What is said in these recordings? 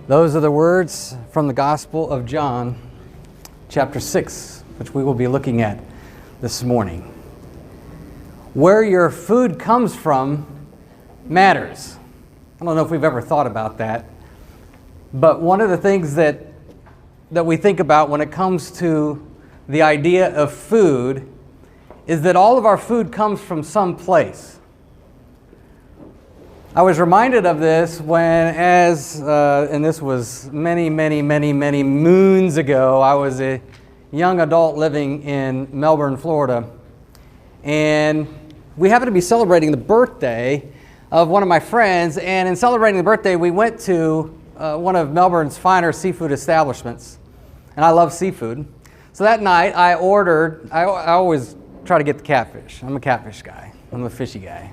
Those are the words from the Gospel of John, chapter 6, which we will be looking at this morning. Where your food comes from matters. I don't know if we've ever thought about that, but one of the things that we think about when it comes to the idea of food is that all of our food comes from some place. I was reminded of this and this was many moons ago. I was a young adult living in Melbourne, Florida, and we happened to be celebrating the birthday of one of my friends, and in celebrating the birthday, we went to one of Melbourne's finer seafood establishments, and I love seafood. So that night, I always try to get the catfish. I'm a catfish guy. I'm a fishy guy.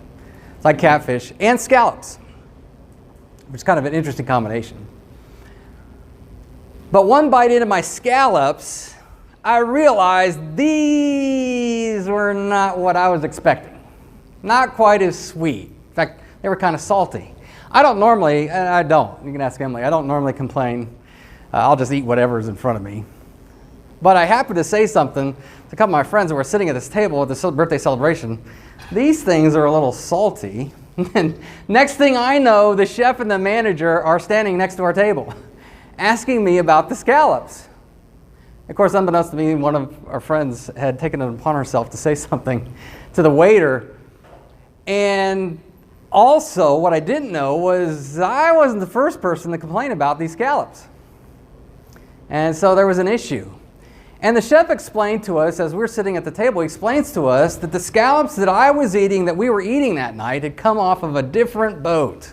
It's like catfish and scallops, which is kind of an interesting combination. But one bite into my scallops, I realized these were not what I was expecting. Not quite as sweet. In fact, they were kind of salty. You can ask Emily, I don't normally complain. I'll just eat whatever's in front of me. But I happened to say something to a couple of my friends that were sitting at this table at this birthday celebration. These things are a little salty. And next thing I know, the chef and the manager are standing next to our table asking me about the scallops. Of course, unbeknownst to me, one of our friends had taken it upon herself to say something to the waiter. And also, what I didn't know was I wasn't the first person to complain about these scallops. And so there was an issue. And the chef explained to us, as we were sitting at the table, he explains to us that the scallops that we were eating that night, had come off of a different boat.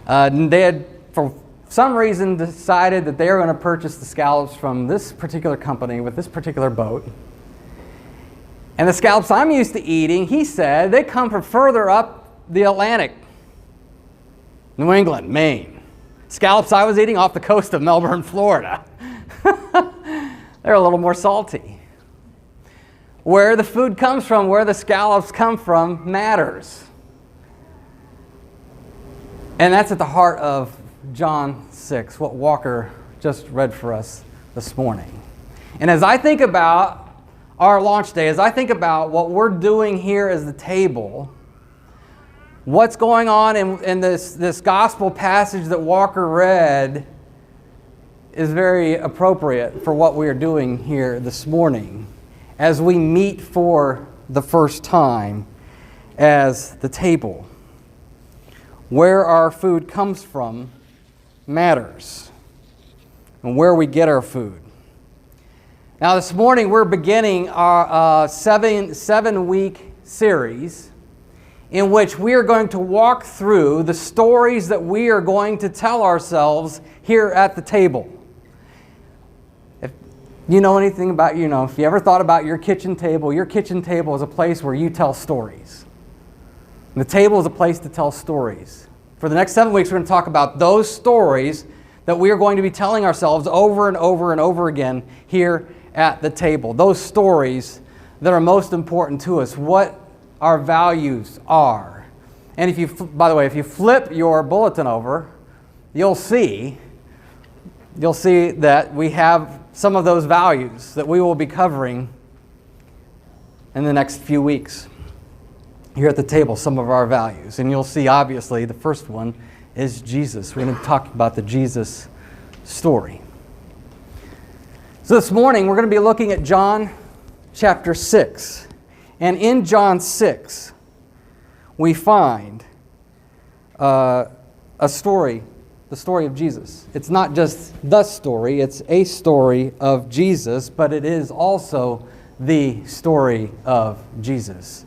They had, for some reason, decided that they were going to purchase the scallops from this particular company with this particular boat. And the scallops I'm used to eating, he said, they come from further up the Atlantic. New England, Maine. Scallops I was eating off the coast of Melbourne, Florida. They're a little more salty. Where the food comes from, where the scallops come from, matters. And that's at the heart of John 6, what Walker just read for us this morning. And as I think about our launch day, as I think about what we're doing here as the table, what's going on in this gospel passage that Walker read is very appropriate for what we are doing here this morning as we meet for the first time as the table. Where our food comes from matters, and where we get our food. Now this morning we're beginning our seven-week series in which we are going to walk through the stories that we are going to tell ourselves here at the table. You know anything about, if you ever thought about your kitchen table is a place where you tell stories. And the table is a place to tell stories. For the next 7 weeks, we're going to talk about those stories that we are going to be telling ourselves over and over and over again here at the table. Those stories that are most important to us, what our values are. And if you flip your bulletin over, you'll see that we have some of those values that we will be covering in the next few weeks. Here at the table, some of our values. And you'll see, obviously, the first one is Jesus. We're going to talk about the Jesus story. So this morning, we're going to be looking at John chapter 6. And in John 6, we find a story. The story of Jesus. It's not just the story, it's a story of Jesus, but it is also the story of Jesus.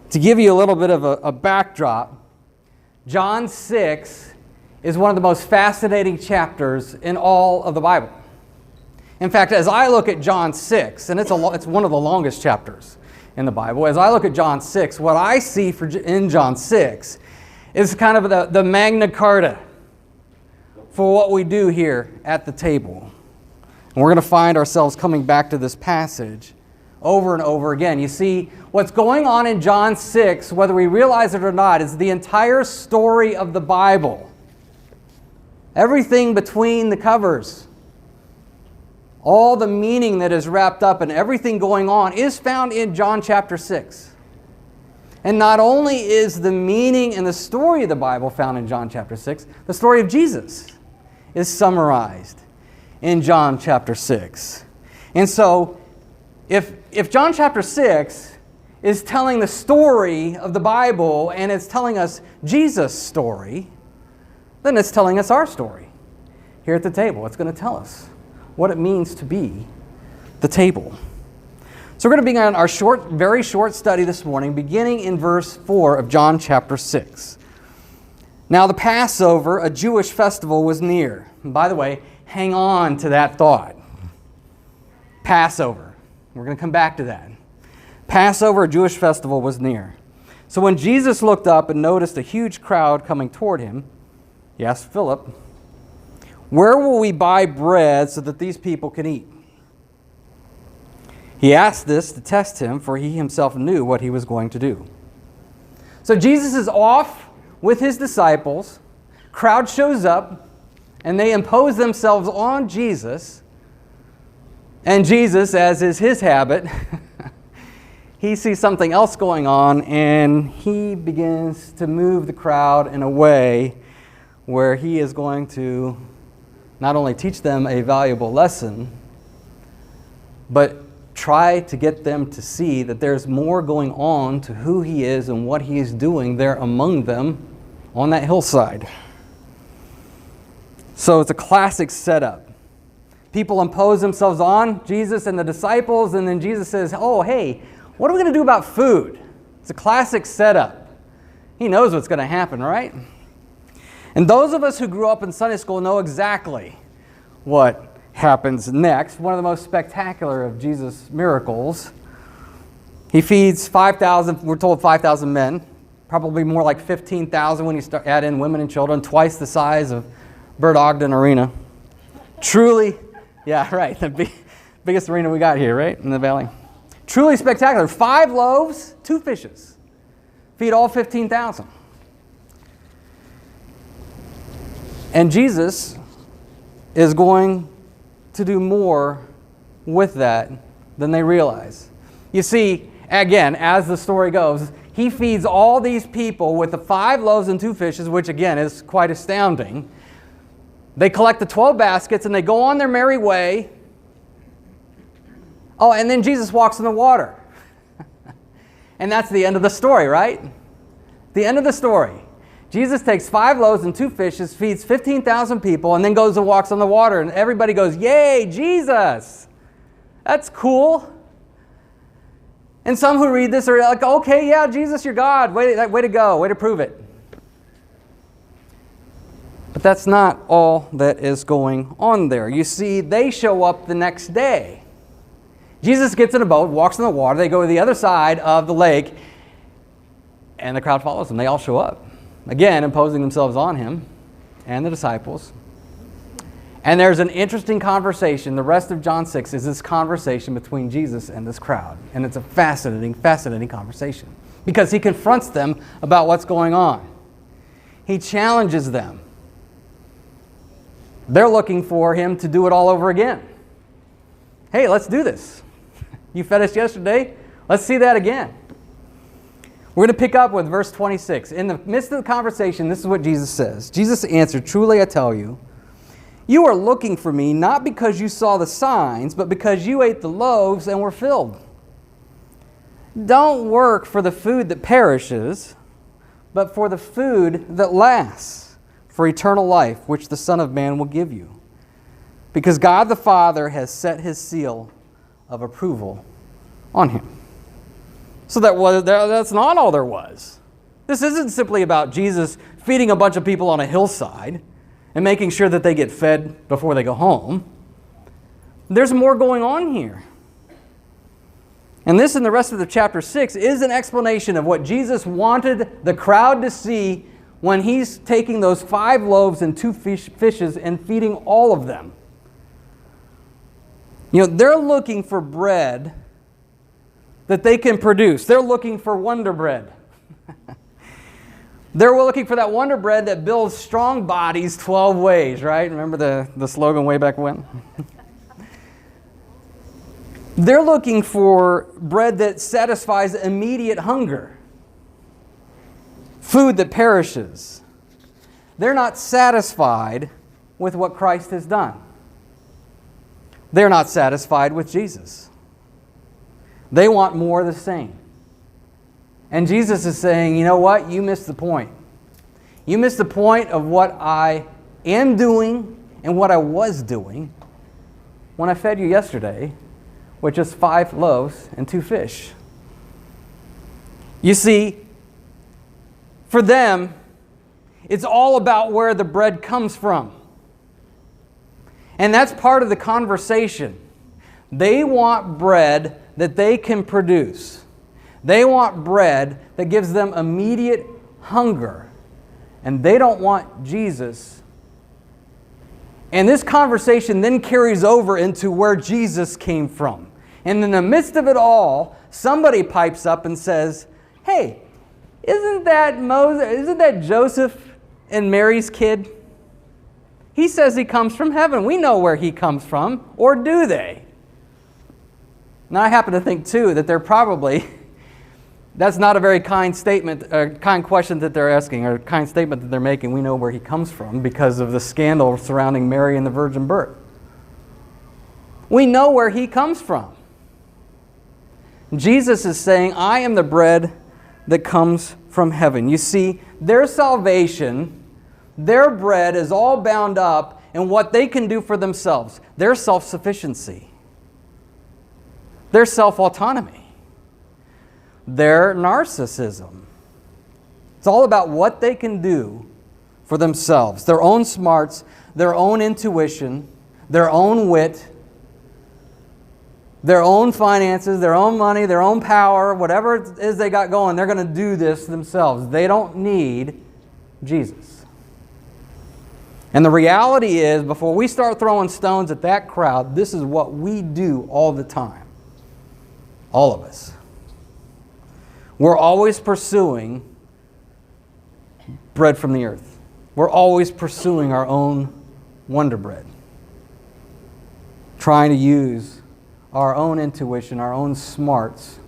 To give you a little bit of a backdrop, John 6 is one of the most fascinating chapters in all of the Bible. In fact, as I look at John 6, and it's one of the longest chapters in the Bible, as I look at John 6, what I see in John 6 is kind of the Magna Carta for what we do here at the table. And we're going to find ourselves coming back to this passage over and over again. You see, what's going on in John 6, whether we realize it or not, is the entire story of the Bible everything between the covers, all the meaning that is wrapped up in everything going on is found in John chapter 6. And not only is the meaning and the story of the Bible found in John chapter 6, the story of Jesus is summarized in John chapter 6. And so, if John chapter 6 is telling the story of the Bible and it's telling us Jesus' story, then it's telling us our story here at the table. It's going to tell us what it means to be the table. So we're going to begin our very short study this morning, beginning in verse 4 of John chapter 6. Now the Passover, a Jewish festival, was near. And by the way, hang on to that thought. Passover. We're going to come back to that. Passover, a Jewish festival, was near. So when Jesus looked up and noticed a huge crowd coming toward him, he asked Philip, "Where will we buy bread so that these people can eat?" He asked this to test him, for he himself knew what he was going to do. So Jesus is off with his disciples. Crowd shows up, and they impose themselves on Jesus. And Jesus, as is his habit, he sees something else going on, and he begins to move the crowd in a way where he is going to not only teach them a valuable lesson, but try to get them to see that there's more going on to who he is and what he is doing there among them on that hillside. So it's a classic setup. People impose themselves on Jesus and the disciples, and then Jesus says, "Oh, hey, what are we going to do about food?" It's a classic setup. He knows what's going to happen, right? And those of us who grew up in Sunday school know exactly what happens next. One of the most spectacular of Jesus' miracles. He feeds 5,000, we're told 5,000 men, probably more like 15,000 when you add in women and children, twice the size of Bert Ogden Arena. Truly, yeah, right, the biggest arena we got here, right, in the valley. Truly spectacular. 5 loaves, 2 fishes. Feed all 15,000. And Jesus is going to do more with that than they realize. You see, again, as the story goes, he feeds all these people with the 5 loaves and 2 fishes, which again is quite astounding. They collect the 12 baskets and they go on their merry way. Oh, and then Jesus walks in the water. And that's the end of the story, right? The end of the story. Jesus takes 5 loaves and 2 fishes, feeds 15,000 people, and then goes and walks on the water. And everybody goes, "Yay, Jesus! That's cool." And some who read this are like, "Okay, yeah, Jesus, you're God. Way to go. Way to prove it." But that's not all that is going on there. You see, they show up the next day. Jesus gets in a boat, walks on the water. They go to the other side of the lake, and the crowd follows them. They all show up. Again, imposing themselves on him and the disciples. And there's an interesting conversation. The rest of John 6 is this conversation between Jesus and this crowd. And it's a fascinating, fascinating conversation. Because he confronts them about what's going on. He challenges them. They're looking for him to do it all over again. Hey, let's do this. You fed us yesterday. Let's see that again. We're going to pick up with verse 26. In the midst of the conversation, this is what Jesus says. Jesus answered, "Truly I tell you, you are looking for me not because you saw the signs, but because you ate the loaves and were filled. Don't work for the food that perishes, but for the food that lasts, for eternal life, which the Son of Man will give you. Because God the Father has set his seal of approval on him." So that's not all there was. This isn't simply about Jesus feeding a bunch of people on a hillside and making sure that they get fed before they go home. There's more going on here. And this and the rest of the chapter 6 is an explanation of what Jesus wanted the crowd to see when he's taking those 5 loaves and 2 fishes and feeding all of them. You know, they're looking for bread that they can produce. They're looking for Wonder Bread. They're looking for that Wonder Bread that builds strong bodies 12 ways, right? Remember the slogan way back when? They're looking for bread that satisfies immediate hunger, food that perishes. They're not satisfied with what Christ has done. They're not satisfied with Jesus. They want more of the same. And Jesus is saying, you know what? You missed the point. You missed the point of what I am doing and what I was doing when I fed you yesterday with just 5 loaves and 2 fish. You see, for them, it's all about where the bread comes from. And that's part of the conversation. They want bread that they can produce. They want bread that gives them immediate hunger. And they don't want Jesus. And this conversation then carries over into where Jesus came from. And in the midst of it all, somebody pipes up and says, hey, isn't that Joseph and Mary's kid? He says he comes from heaven. We know where he comes from, or do they? Now I happen to think too that they're probably, that's not a very kind statement, kind question that they're asking, or kind statement that they're making. We know where he comes from because of the scandal surrounding Mary and the virgin birth. We know where he comes from. Jesus is saying, I am the bread that comes from heaven. You see, their salvation, their bread is all bound up in what they can do for themselves, their self-sufficiency, their self-autonomy, their narcissism. It's all about what they can do for themselves, their own smarts, their own intuition, their own wit, their own finances, their own money, their own power, whatever it is they got going, they're going to do this themselves. They don't need Jesus. And the reality is, before we start throwing stones at that crowd, this is what we do all the time. All of us. We're always pursuing bread from the earth. We're always pursuing our own Wonder Bread. Trying to use our own intuition, our own smarts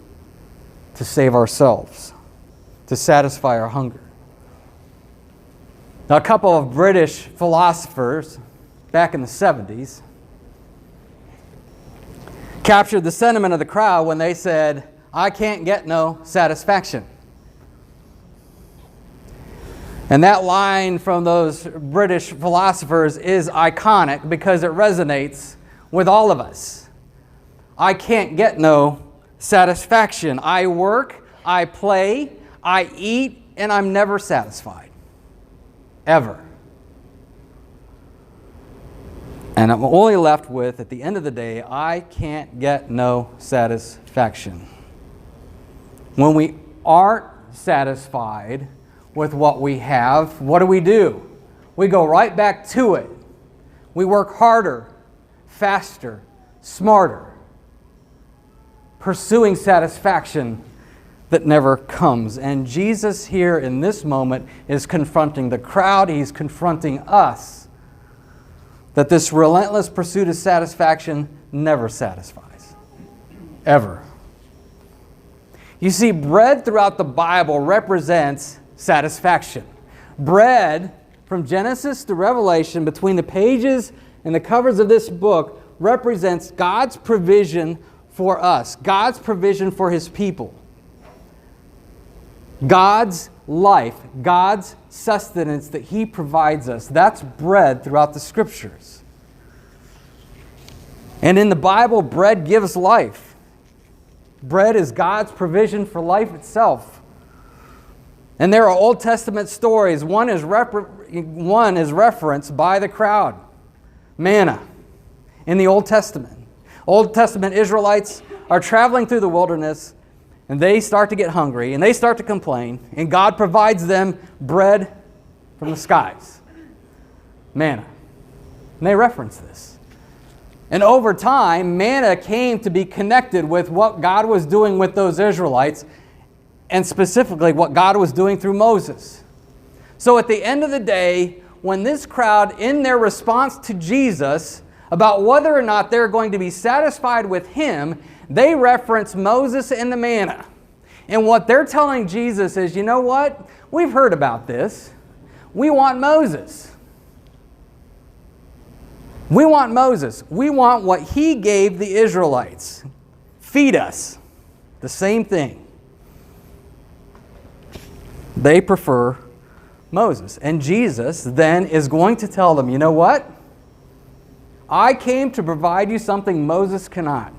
to save ourselves, to satisfy our hunger. Now, a couple of British philosophers back in the 70s captured the sentiment of the crowd when they said, I can't get no satisfaction. And that line from those British philosophers is iconic because it resonates with all of us. I can't get no satisfaction. I work, I play, I eat, and I'm never satisfied. Ever. And I'm only left with, at the end of the day, I can't get no satisfaction. When we aren't satisfied with what we have, what do? We go right back to it. We work harder, faster, smarter, pursuing satisfaction that never comes. And Jesus here in this moment is confronting the crowd. He's confronting us that this relentless pursuit of satisfaction never satisfies. Ever. You see, bread throughout the Bible represents satisfaction. Bread, from Genesis to Revelation, between the pages and the covers of this book, represents God's provision for us, God's provision for His people, God's life, God's sustenance that He provides us. That's bread throughout the Scriptures. And in the Bible, bread gives life. Bread is God's provision for life itself. And there are Old Testament stories. One is referenced by the crowd. Manna in the Old Testament. Old Testament Israelites are traveling through the wilderness, and they start to get hungry, and they start to complain, and God provides them bread from the skies. Manna. And they reference this. And over time, manna came to be connected with what God was doing with those Israelites, and specifically what God was doing through Moses. So at the end of the day, when this crowd, in their response to Jesus about whether or not they're going to be satisfied with him, they reference Moses and the manna. And what they're telling Jesus is, you know what? We've heard about this. We want Moses. We want Moses. We want what he gave the Israelites. Feed us. The same thing. They prefer Moses. And Jesus then is going to tell them, you know what? I came to provide you something Moses cannot.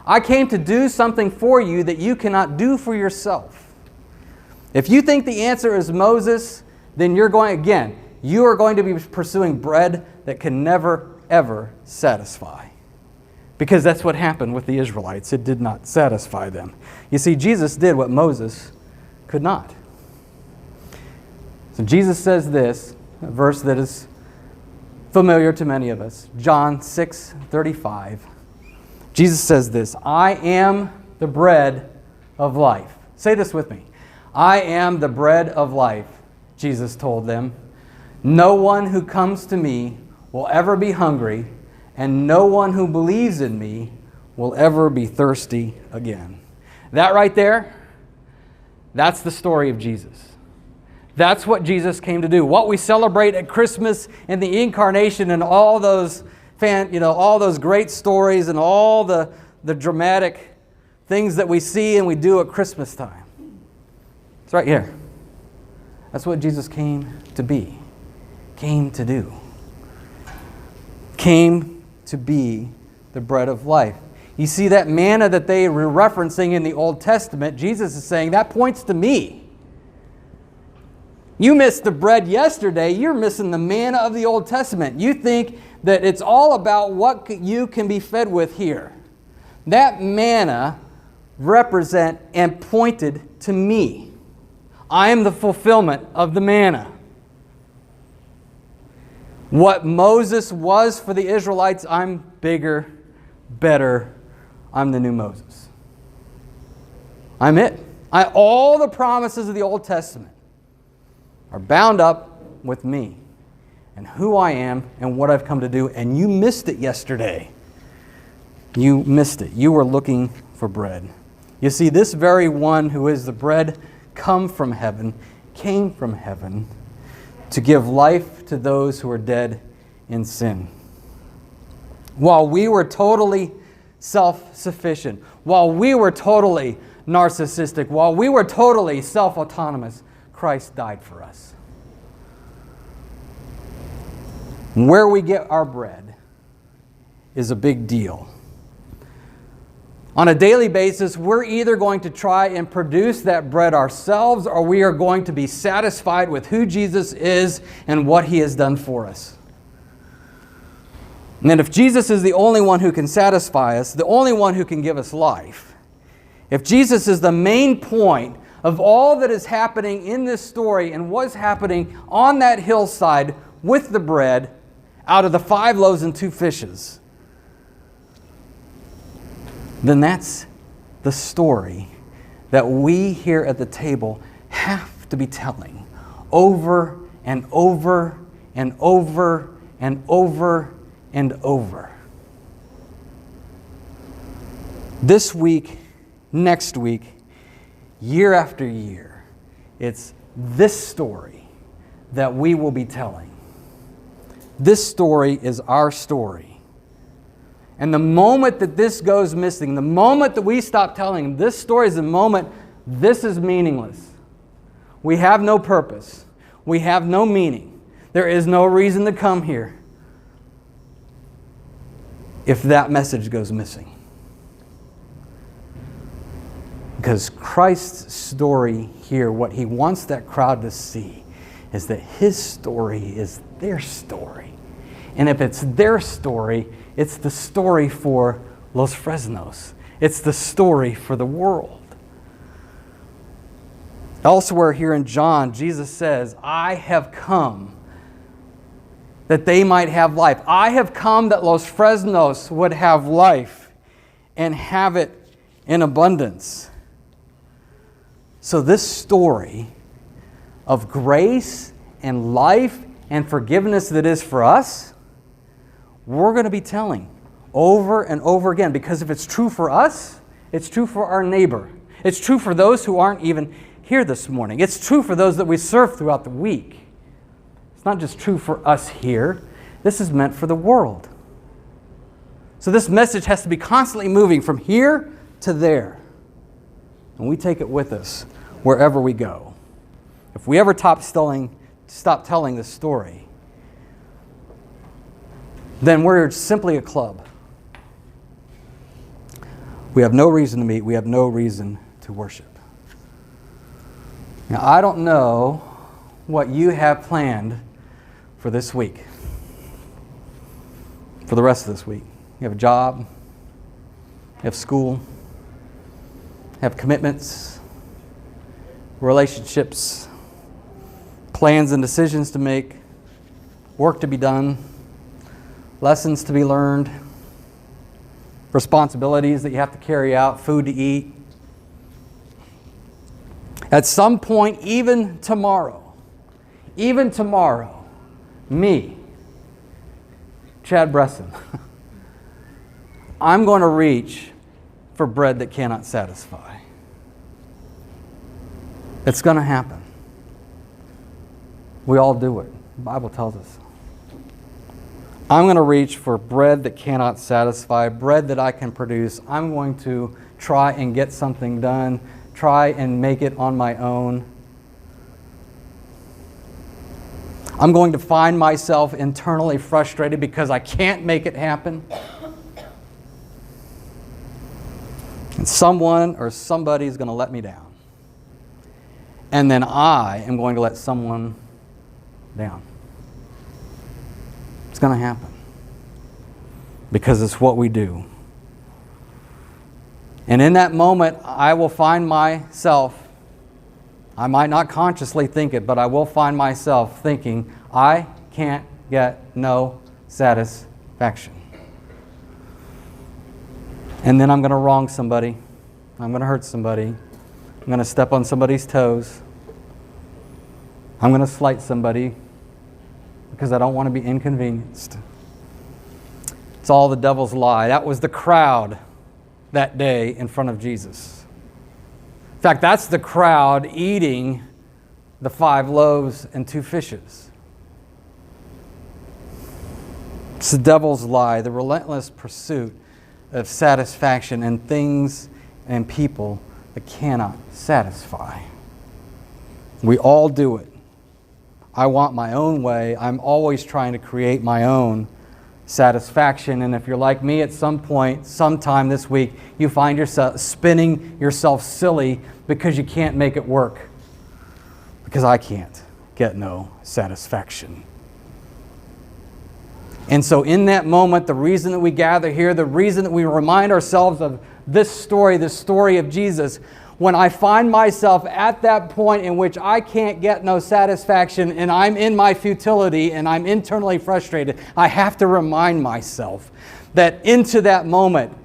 I came to do something for you that you cannot do for yourself. If you think the answer is Moses, then you are going to be pursuing bread that can never, ever satisfy. Because that's what happened with the Israelites. It did not satisfy them. You see, Jesus did what Moses could not. So Jesus says this, a verse that is familiar to many of us. John 6:35. Jesus says this, I am the bread of life. Say this with me. I am the bread of life, Jesus told them. No one who comes to me will ever be hungry, and no one who believes in me will ever be thirsty again. That right there, that's the story of Jesus. That's what Jesus came to do. What we celebrate at Christmas and the Incarnation and all those all those great stories and all the dramatic things that we see and we do at Christmas time. It's right here. That's what Jesus came to be, came to do. Came to be the bread of life. You see that manna that they were referencing in the Old Testament, Jesus is saying, that points to me. You missed the bread yesterday, you're missing the manna of the Old Testament. You think that it's all about what you can be fed with here. That manna represent and pointed to me. I am the fulfillment of the manna. What Moses was for the Israelites, I'm bigger, better. I'm the new Moses. I'm it. All the promises of the Old Testament are bound up with me and who I am and what I've come to do. And you missed it yesterday. You missed it. You were looking for bread. You see, this very one who is the bread came from heaven to give life to those who are dead in sin. While we were totally self-sufficient, while we were totally narcissistic, while we were totally self-autonomous, Christ died for us. Where we get our bread is a big deal. On a daily basis, we're either going to try and produce that bread ourselves, or we are going to be satisfied with who Jesus is and what he has done for us. And if Jesus is the only one who can satisfy us, the only one who can give us life, if Jesus is the main point of all that is happening in this story and was happening on that hillside with the bread out of the 5 loaves and 2 fishes, then that's the story that we here at the table have to be telling over and over and over and over and over. This week, next week, year after year, it's this story that we will be telling. This story is our story. And the moment that this goes missing, the moment that we stop telling this story is the moment this is meaningless. We have no purpose. We have no meaning. There is no reason to come here if that message goes missing. Because Christ's story here, what he wants that crowd to see, is that his story is their story. And if it's their story, it's the story for Los Fresnos. It's the story for the world. Elsewhere here in John, Jesus says, I have come that they might have life. I have come that Los Fresnos would have life and have it in abundance. So this story of grace and life and forgiveness that is for us, we're going to be telling over and over again. Because if it's true for us, it's true for our neighbor. It's true for those who aren't even here this morning. It's true for those that we serve throughout the week. It's not just true for us here. This is meant for the world. So this message has to be constantly moving from here to there. And we take it with us wherever we go. If we ever stop telling this story, then we're simply a club. We have no reason to meet. We have no reason to worship. Now, I don't know what you have planned for this week, for the rest of this week. You have a job, you have school, you have commitments, relationships, plans and decisions to make, work to be done, lessons to be learned, responsibilities that you have to carry out, food to eat. At some point, even tomorrow, me, Chad Bresson, I'm going to reach for bread that cannot satisfy. It's going to happen. We all do it. The Bible tells us. I'm going to reach for bread that cannot satisfy, bread that I can produce. I'm going to try and get something done, try and make it on my own. I'm going to find myself internally frustrated because I can't make it happen. And someone or somebody is going to let me down. And then I am going to let someone down. It's going to happen. Because it's what we do. And in that moment, I will find myself, I might not consciously think it, but I will find myself thinking, I can't get no satisfaction. And then I'm going to wrong somebody. I'm going to hurt somebody. I'm going to step on somebody's toes. I'm going to slight somebody because I don't want to be inconvenienced. It's all the devil's lie. That was the crowd that day in front of Jesus. In fact, that's the crowd eating the 5 loaves and 2 fishes. It's the devil's lie, the relentless pursuit of satisfaction and things and people that cannot satisfy. We all do it. I want my own way. I'm always trying to create my own satisfaction. And if you're like me at some point, sometime this week, you find yourself spinning yourself silly because you can't make it work. Because I can't get no satisfaction. And so in that moment, the reason that we gather here, the reason that we remind ourselves of this story of Jesus, when I find myself at that point in which I can't get no satisfaction and I'm in my futility and I'm internally frustrated, I have to remind myself that into that moment,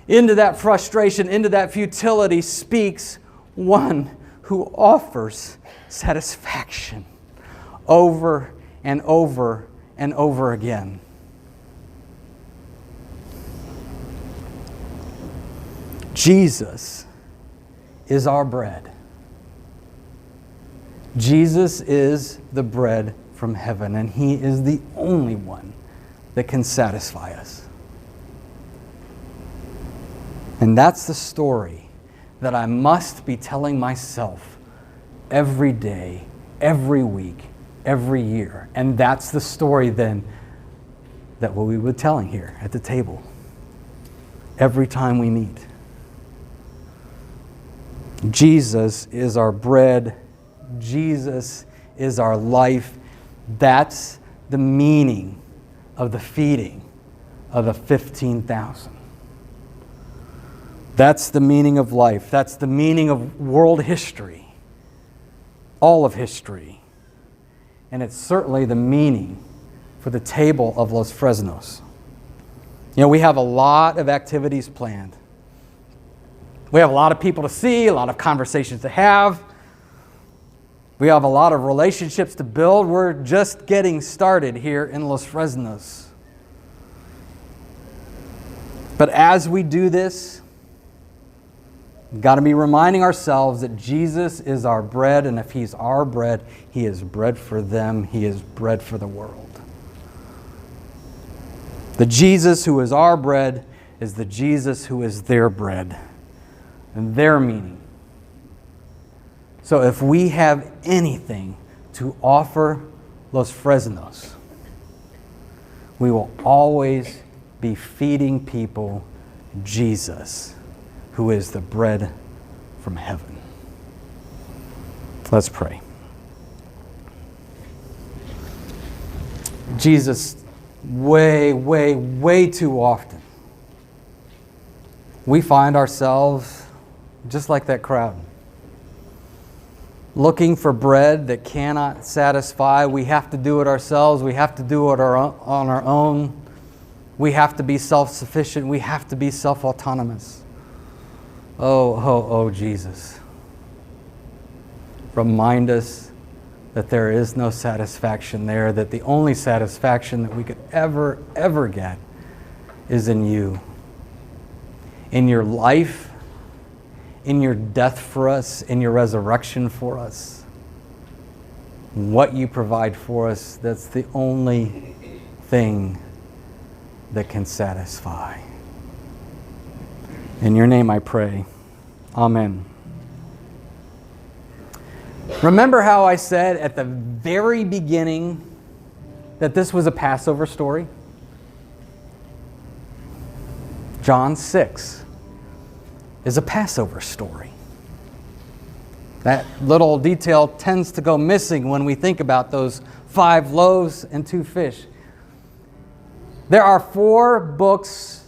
into that frustration, into that futility speaks one who offers satisfaction over and over and over again. Jesus is our bread. Jesus is the bread from heaven, and He is the only one that can satisfy us. And that's the story that I must be telling myself every day, every week, every year. And that's the story then that we will be telling here at the table every time we meet. Jesus is our bread. Jesus is our life. That's the meaning of the feeding of the 15,000. That's the meaning of life. That's the meaning of world history. All of history. And it's certainly the meaning for the table of Los Fresnos. You know, we have a lot of activities planned. We have a lot of people to see, a lot of conversations to have. We have a lot of relationships to build. We're just getting started here in Los Fresnos. But as we do this, we've got to be reminding ourselves that Jesus is our bread, and if He's our bread, He is bread for them. He is bread for the world. The Jesus who is our bread is the Jesus who is their bread and their meaning. So if we have anything to offer Los Fresnos, we will always be feeding people Jesus, who is the bread from heaven. Let's pray. Jesus, way too often, we find ourselves just like that crowd, looking for bread that cannot satisfy. We have to do it ourselves. We have to do it on our own. We have to be self-sufficient. We have to be self-autonomous. Oh, Jesus. Remind us that there is no satisfaction there, that the only satisfaction that we could ever get is in You. In Your life, in Your death for us, in Your resurrection for us. What You provide for us, that's the only thing that can satisfy. In Your name I pray. Amen. Remember how I said at the very beginning that this was a Passover story? John 6 is a Passover story. That little detail tends to go missing when we think about those 5 loaves and 2 fish. There are 4 books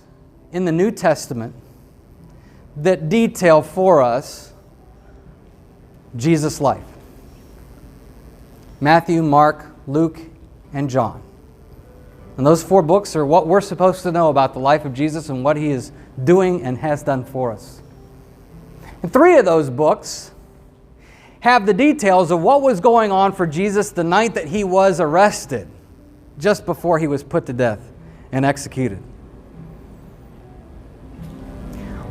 in the New Testament that detail for us Jesus' life. Matthew, Mark, Luke, and John. And those 4 books are what we're supposed to know about the life of Jesus and what He is doing and has done for us. And 3 of those books have the details of what was going on for Jesus the night that He was arrested, just before He was put to death and executed.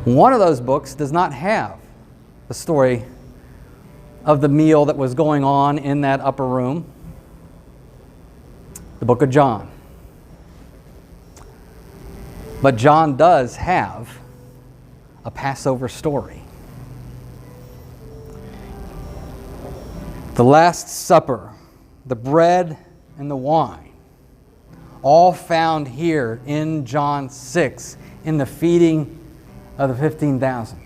One of those books does not have the story of the meal that was going on in that upper room. The book of John. But John does have a Passover story. The Last Supper, the bread and the wine, all found here in John 6, in the feeding of the 15,000.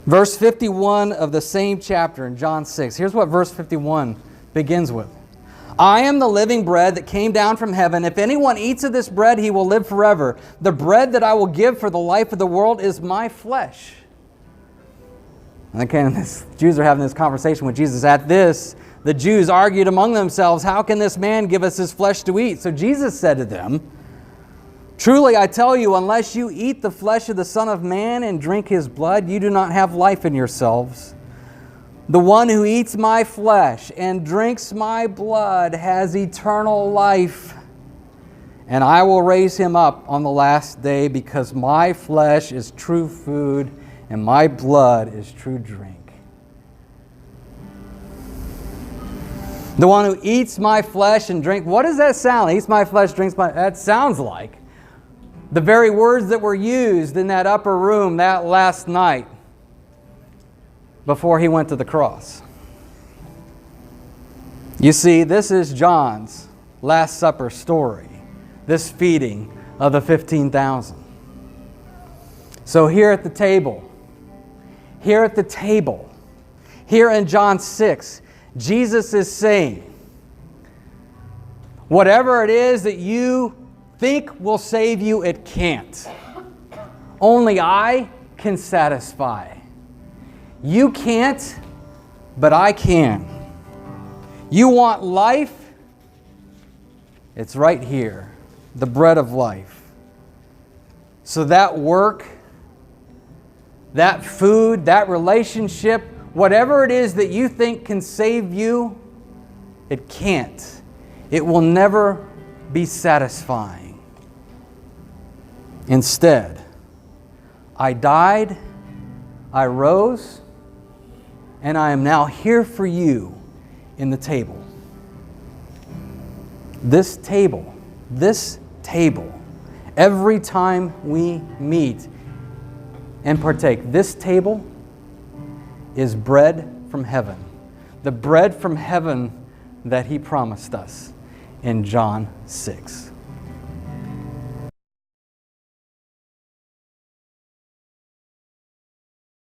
Verse 51 of the same chapter in John 6. Here's what verse 51 begins with. I am the living bread that came down from heaven. If anyone eats of this bread, he will live forever. The bread that I will give for the life of the world is my flesh. And again, the Jews are having this conversation with Jesus. At this, the Jews argued among themselves, how can this man give us his flesh to eat? So Jesus said to them, truly I tell you, unless you eat the flesh of the Son of Man and drink His blood, you do not have life in yourselves. The one who eats my flesh and drinks my blood has eternal life, and I will raise him up on the last day, because my flesh is true food and my blood is true drink. The one who eats my flesh and drink, what does that sound? Eats my flesh, drinks my, that sounds like the very words that were used in that upper room that last night before He went to the cross. You see, this is John's Last Supper story, this feeding of the 15,000. So here at the table, here in John 6, Jesus is saying, whatever it is that you think will save you, it can't. Only I can satisfy. You can't, but I can. You want life? It's right here, the bread of life. So that work, that food, that relationship Whatever it is that you think can save you, it can't. It will never be satisfying. Instead, I died, I rose, and I am now here for you in the table. This table, every time we meet and partake, this table is bread from heaven. The bread from heaven that He promised us in John 6.